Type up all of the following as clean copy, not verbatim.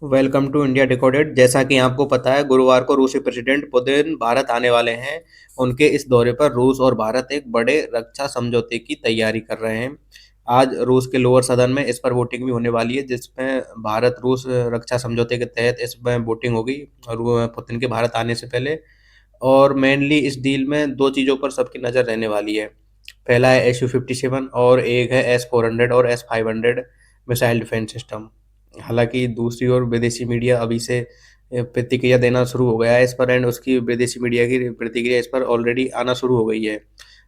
Welcome to India decoded. जैसा कि आपको पता है, गुरुवार को रूसी प्रेसिडेंट पुतिन भारत आने वाले हैं। उनके इस दौरे पर रूस और भारत एक बड़े रक्षा समझौते की तैयारी कर रहे हैं। आज रूस के लोअर सदन में इस पर वोटिंग भी होने वाली है, जिसमें भारत रूस रक्षा समझौते के तहत इसमें वोटिंग होगी और वो पुतिन के भारत आने से पहले। और मेनली इस डील में दो चीज़ों पर सबकी नज़र रहने वाली है। पहला है SU-57 और एक है S-400 और S-500 मिसाइल डिफेंस सिस्टम। हालांकि दूसरी ओर विदेशी मीडिया अभी से प्रतिक्रिया देना शुरू हो गया है इस पर, एंड उसकी विदेशी मीडिया की प्रतिक्रिया इस पर ऑलरेडी आना शुरू हो गई है।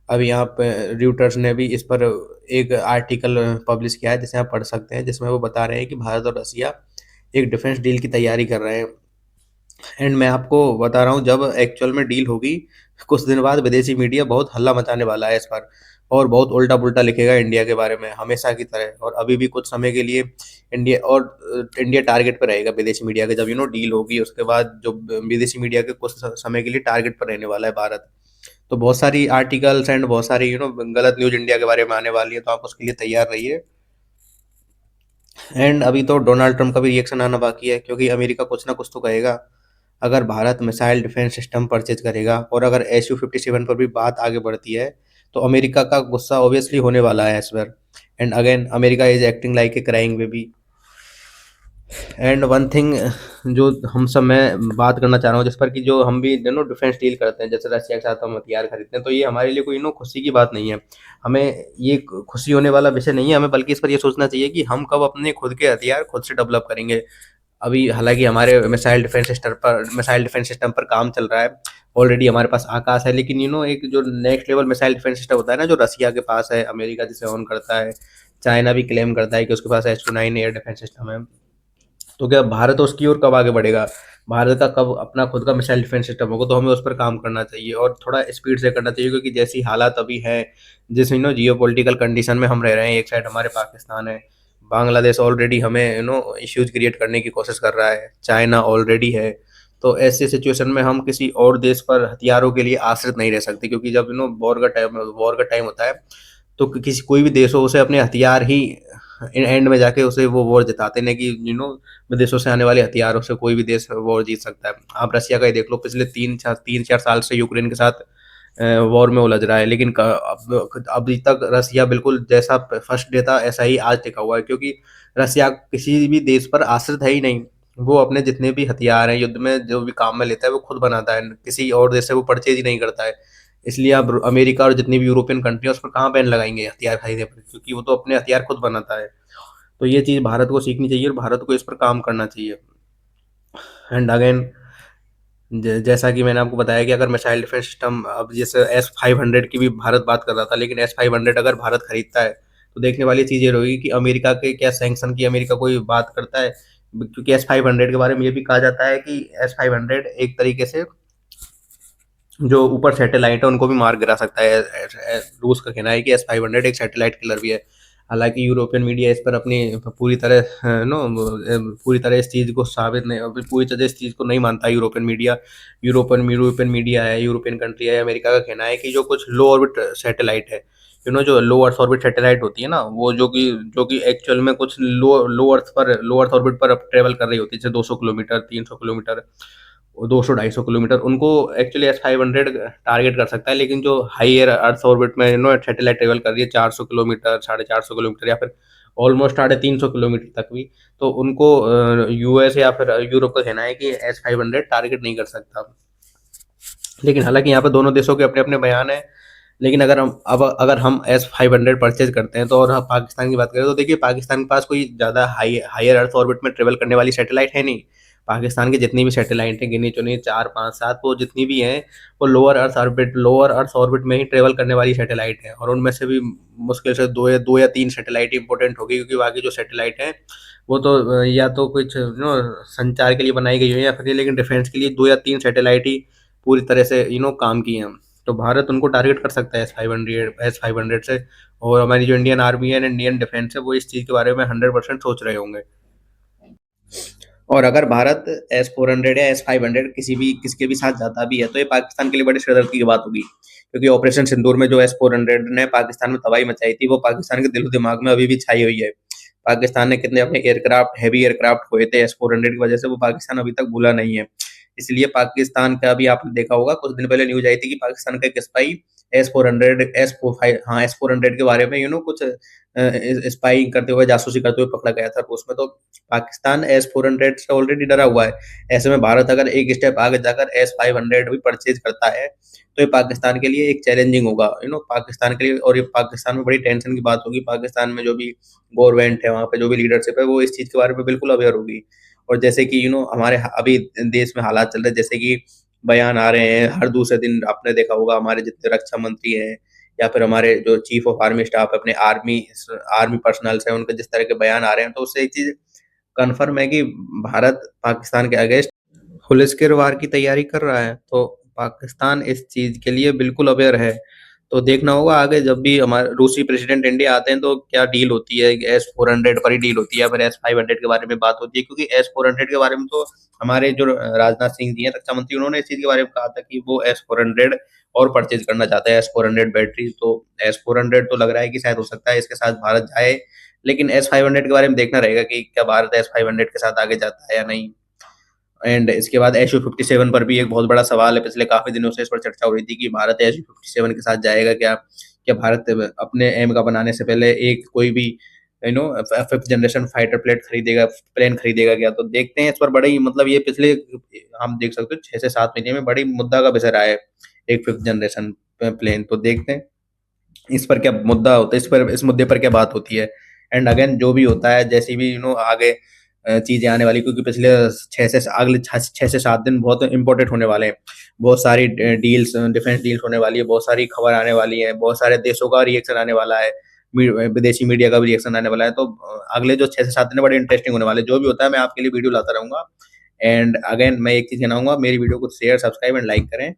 अभी यहाँ पे र्यूटर्स ने भी इस पर एक आर्टिकल पब्लिश किया है, जिसे आप पढ़ सकते हैं, जिसमें वो बता रहे हैं कि भारत और रसिया एक डिफेंस डील की तैयारी कर रहे हैं। एंड मैं आपको बता रहा हूँ, जब एक्चुअल में डील होगी कुछ दिन बाद विदेशी मीडिया बहुत हल्ला मचाने वाला है इस पर, और बहुत उल्टा पुल्टा लिखेगा इंडिया के बारे में हमेशा की तरह। और अभी भी कुछ समय के लिए इंडिया टारगेट पर रहेगा विदेशी मीडिया के। जब डील होगी उसके बाद जो विदेशी मीडिया के कुछ समय के लिए टारगेट पर रहने वाला है भारत। तो बहुत सारी आर्टिकल्स एंड बहुत सारी गलत न्यूज इंडिया के बारे में आने वाली है, तो आप उसके लिए तैयार रहिए। एंड अभी तो डोनाल्ड ट्रंप का भी रिएक्शन आना बाकी है, क्योंकि अमेरिका कुछ ना कुछ तो कहेगा। अगर Bharat missile defence system purchase करेगा और अगर SU-57 पर भी बात आगे बढ़ती है, तो अमेरिका का गुस्सा ऑब्वियसली होने वाला है इस पर। And again America is acting like a crying baby. And one thing जो हम सब मैं बात करना चाह रहा हूँ, जिस पर कि जो हम भी डिफेंस डील करते हैं, जैसे रशिया के साथ हम हथियार खरीदते हैं, तो ये हमारे लिए कोई खुशी की बात नहीं है। हमें ये खुशी होने वाला विषय नहीं है। हमें बल्कि इस पर ये सोचना चाहिए कि हम कब अपने खुद के हथियार खुद से डेवलप करेंगे। अभी हालांकि हमारे मिसाइल डिफेंस सिस्टम पर काम चल रहा है। ऑलरेडी हमारे पास आकाश है, लेकिन एक जो next level missile defence system होता है ना, जो रसिया के पास है, अमेरिका जिसे ऑन करता है, चाइना भी क्लेम करता है कि उसके पास S-29 एयर डिफेंस सिस्टम है। तो क्या भारत उसकी ओर कब आगे बढ़ेगा? भारत का कब अपना खुद का मिसाइल डिफेंस सिस्टम होगा? तो हमें उस पर काम करना चाहिए और थोड़ा स्पीड से करना चाहिए, क्योंकि जैसी हालात अभी हैं, जिस जियो पॉलिटिकल कंडीशन में हम रह रहे हैं, एक साइड हमारे पाकिस्तान है, बांग्लादेश ऑलरेडी हमें इश्यूज क्रिएट करने की कोशिश कर रहा है, चाइना ऑलरेडी है। तो ऐसे सिचुएशन में हम किसी और देश पर हथियारों के लिए आश्रित नहीं रह सकते, क्योंकि जब वॉर का टाइम होता है, तो किसी कोई भी देश हो, उसे अपने हथियार ही एंड में जाके उसे वो वॉर जिताते हैं कि विदेशों से आने वाले हथियारों से कोई भी देश वॉर जीत सकता है। आप रशिया का ही देख लो, पिछले 3-4 साल से यूक्रेन के साथ वॉर में उलझ रहा है, लेकिन अब अभी तक रसिया बिल्कुल जैसा फर्स्ट डे था ऐसा ही आज टिका हुआ है, क्योंकि रसिया किसी भी देश पर आश्रित है ही नहीं। वो अपने जितने भी हथियार हैं, युद्ध में जो भी काम में लेता है, वो खुद बनाता है, किसी और देश से वो परचेज ही नहीं करता है। इसलिए अब अमेरिका और जितनी भी यूरोपियन कंट्री है, उस पर कहाँ बैन लगाएंगे हथियार खरीदने पर, क्योंकि वो तो अपने हथियार खुद बनाता है। तो ये चीज़ भारत को सीखनी चाहिए और भारत को इस पर काम करना चाहिए। एंड अगेन जैसा कि मैंने आपको बताया कि अगर मिसाइल डिफेंस सिस्टम, अब जैसे S-500 की भी भारत बात कर रहा था, लेकिन S-500 अगर भारत खरीदता है, तो देखने वाली चीज़ ये रहेगी कि अमेरिका के क्या सैंक्शन की अमेरिका कोई बात करता है। क्योंकि S-500 के बारे में ये भी कहा जाता है कि S-500 एक तरीके से जो ऊपर सैटेलाइट है उनको भी मार गिरा सकता है। रूस का कहना है कि S-500 एक सैटेलाइट किलर भी है। हालांकि यूरोपियन मीडिया इस पर अपनी पूरी तरह पूरी तरह इस चीज़ को साबित नहीं, अभी पूरी तरह इस चीज़ को नहीं मानता यूरोपियन मीडिया है, यूरोपियन कंट्री है, अमेरिका का कहना है कि जो कुछ लो ऑर्बिट सैटेलाइट है, जो लो अर्थ ऑर्बिट सैटेलाइट होती है ना, वो जो कि एक्चुअल में कुछ लो अर्थ ऑर्बिट पर ट्रेवल कर रही होती है, जैसे 200 किलोमीटर, 300 किलोमीटर, 200-250 किलोमीटर, उनको एक्चुअली S-500 टारगेट कर सकता है। लेकिन जो हाईयर अर्थ ऑर्बिट में सैटेलाइट ट्रेवल कर रही है 400 किलोमीटर, 450 किलोमीटर, या फिर ऑलमोस्ट 350 किलोमीटर तक भी, तो उनको US या फिर यूरोप का कहना है कि S-500 टारगेट नहीं कर सकता। लेकिन हालांकि यहाँ पे दोनों देशों के अपने अपने बयान हैं। लेकिन अगर हम S-500 परचेज करते हैं, तो और हम पाकिस्तान की बात करें, तो देखिए पाकिस्तान के पास कोई ज़्यादा हायर अर्थ ऑर्बिट में ट्रेवल करने वाली सैटेलाइट है नहीं। पाकिस्तान की जितनी भी सैटेलाइट हैं, गिनी चुनी 4-5-7, वो जितनी भी हैं, वो लोअर अर्थ ऑर्बिट में ही ट्रेवल करने वाली सैटेलाइट है, और उनमें से भी मुश्किल से दो या तीन सैटेलाइट इंपॉर्टेंट होगी, क्योंकि बाकी जो सैटेलाइट हैं वो तो या तो कुछ संचार के लिए बनाई गई हो, या फिर लेकिन डिफेंस के लिए दो या तीन सैटेलाइट ही पूरी तरह से काम की हैं। तो भारत उनको टारगेट कर सकता है S-500 से। और हमारी जो इंडियन आर्मी है, इंडियन डिफेंस है, वो इस चीज़ के बारे में 100% सोच रहे होंगे। और अगर भारत S-400 या S-500 किसके भी साथ जाता भी है, तो ये पाकिस्तान के लिए बड़ी सिरदर्दी की बात होगी, क्योंकि ऑपरेशन सिंदूर में जो S-400 ने पाकिस्तान में तबाही मचाई थी, वो पाकिस्तान के दिलो दिमाग में अभी भी छाई हुई है। पाकिस्तान ने कितने अपने एयरक्राफ्ट, हेवी एयरक्राफ्ट खोए थे S-400 की वजह से, वो पाकिस्तान अभी तक भूला नहीं है। इसलिए पाकिस्तान का भी आपने देखा होगा, कुछ दिन पहले न्यूज़ आई थी कि पाकिस्तान का एक स्पाई S-400 के बारे में कुछ स्पाइंग करते हुए, जासूसी करते हुए पकड़ा गया था रूस में। तो पाकिस्तान S-400 से ऑलरेडी डरा हुआ है। ऐसे में भारत अगर एक स्टेप आगे जाकर S-500 भी परचेज़ करता है, तो ये पाकिस्तान के लिए एक चैलेंजिंग होगा, पाकिस्तान के लिए, और ये पाकिस्तान में बड़ी टेंशन की बात होगी। पाकिस्तान में जो भी गवर्नमेंट है, वहाँ पे जो भी लीडरशिप है, वो इस चीज़ के बारे में बिल्कुल अवेयर होगी। और जैसे कि हमारे अभी देश में हालात चल रहे हैं, जैसे कि बयान आ रहे हैं हर दूसरे दिन, आपने देखा होगा हमारे जितने रक्षा मंत्री हैं या फिर हमारे जो चीफ ऑफ आर्मी स्टाफ है, अपने आर्मी आर्मी पर्सनल्स हैं, उनके जिस तरह के बयान आ रहे हैं, तो उससे एक चीज़ कन्फर्म है कि भारत पाकिस्तान के अगेंस्ट फुल स्केल वार की तैयारी कर रहा है। तो पाकिस्तान इस चीज़ के लिए बिल्कुल अवेयर है। तो देखना होगा आगे जब भी हमारे रूसी प्रेसिडेंट इंडिया आते हैं, तो क्या डील होती है। S-400 पर ही डील होती है या फिर S-500 के बारे में बात होती है, क्योंकि S-400 के बारे में तो हमारे जो राजनाथ सिंह जी हैं रक्षा मंत्री, उन्होंने इस चीज़ के बारे में कहा था कि वो S-400 और परचेज करना चाहता है, S-400 बैटरी। तो S-400 तो लग रहा है कि शायद हो सकता है इसके साथ भारत जाए, लेकिन S-500 के बारे में देखना रहेगा कि क्या भारत S-500 के साथ आगे जाता है या नहीं। एंड इसके बाद SU-57 पर भी एक बहुत बड़ा सवाल है, पिछले काफ़ी दिनों से इस पर चर्चा हो रही थी कि भारत SU-57 के साथ जाएगा क्या? क्या भारत अपने एम का बनाने से पहले एक कोई भी फिफ्थ जनरेशन फाइटर प्लेन खरीदेगा क्या? तो देखते हैं इस पर बड़ी, मतलब ये पिछले, हम देख सकते हो 6 से 7 महीने में बड़ी मुद्दा का विषय रहा है, एक फिफ्थ जनरेशन प्लेन। तो देखते हैं इस पर क्या मुद्दा होता है, इस मुद्दे पर क्या बात होती है। एंड अगेन जो भी होता है, जैसी भी आगे चीज़ें आने वाली, क्योंकि पिछले 6 से 7 दिन बहुत इम्पोर्टेंट होने वाले हैं। बहुत सारी डील्स, डिफेंस डील्स होने वाली है, बहुत सारी खबर आने वाली है, बहुत सारे देशों का रिएक्शन आने वाला है, विदेशी मीडिया का भी रिएक्शन आने वाला है। तो अगले जो 6 से 7 दिन है बड़े इंटरेस्टिंग होने वाले हैं। जो भी होता है मैं आपके लिए वीडियो लाता रहूँगा। एंड अगेन मैं एक चीज़ कहना चाहूँगा, मेरी वीडियो को शेयर, सब्सक्राइब एंड लाइक करें।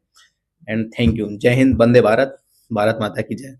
And thank you. जय हिंद, वंदे भारत, भारत माता की जय।